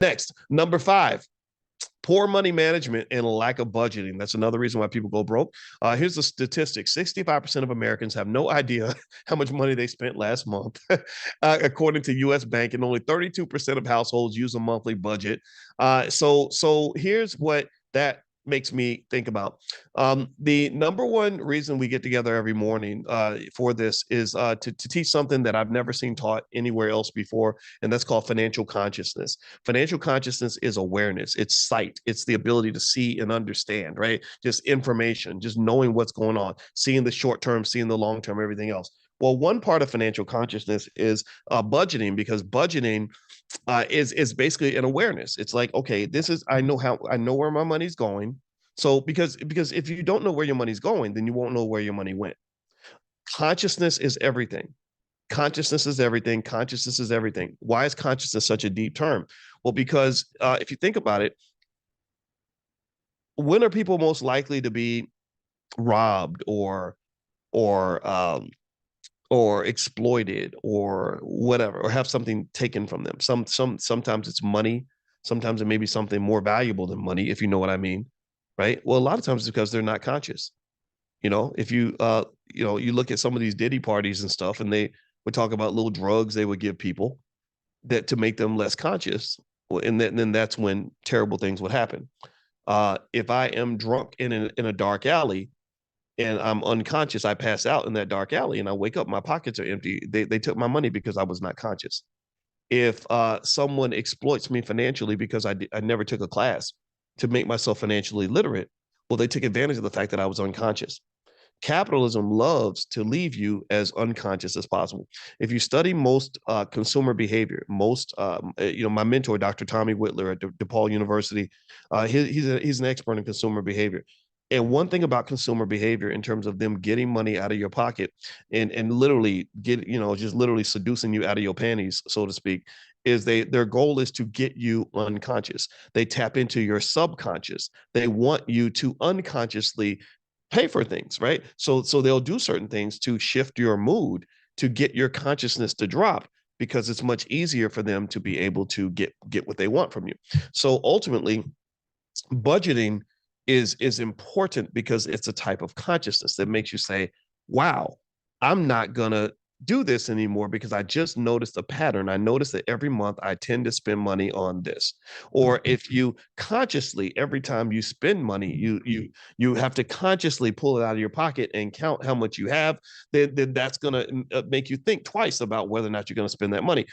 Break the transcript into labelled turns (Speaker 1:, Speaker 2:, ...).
Speaker 1: Next, number five, poor money management and lack of budgeting. That's another reason why people go broke. Here's the statistic: 65% of Americans have no idea how much money they spent last month, according to US Bank, and only 32% of households use a monthly budget. So here's what that makes me think about. The number one reason we get together every morning for this is to teach something that I've never seen taught anywhere else before, and that's called financial consciousness. Financial consciousness is awareness, it's sight, it's the ability to see and understand, right? Just information, just knowing what's going on, seeing the short term, seeing the long term, everything else. Well, one part of financial consciousness is budgeting, because budgeting is basically an awareness. It's like, okay, this is, I know where my money's going. So because if you don't know where your money's going, then you won't know where your money went. Consciousness is everything. Consciousness is everything. Consciousness is everything. Why is consciousness such a deep term? Well, because if you think about it, when are people most likely to be robbed or or exploited or whatever, or have something taken from them? Sometimes it's money. Sometimes it may be something more valuable than money, if you know what I mean, right? Well, a lot of times it's because they're not conscious. If you look at some of these Diddy parties and stuff, and they would talk about little drugs they would give people that to make them less conscious. Well, and then that's when terrible things would happen. If I am drunk in a dark alley and I'm unconscious, I pass out in that dark alley and I wake up, my pockets are empty. They took my money because I was not conscious. If someone exploits me financially because I never took a class to make myself financially literate, well, they took advantage of the fact that I was unconscious. Capitalism loves to leave you as unconscious as possible. If you study most consumer behavior, my mentor, Dr. Tommy Whitler at DePaul University, he's an expert in consumer behavior. And one thing about consumer behavior in terms of them getting money out of your pocket and literally just literally seducing you out of your panties, so to speak, is their goal is to get you unconscious. They tap into your subconscious. They want you to unconsciously pay for things, right? So they'll do certain things to shift your mood, to get your consciousness to drop, because it's much easier for them to be able to get what they want from you. So ultimately, budgeting is important because it's a type of consciousness that makes you say, wow, I'm not gonna do this anymore because I just noticed a pattern. I noticed that every month I tend to spend money on this. Or if you consciously, every time you spend money, you have to consciously pull it out of your pocket and count how much you have, then that's gonna make you think twice about whether or not you're gonna spend that money.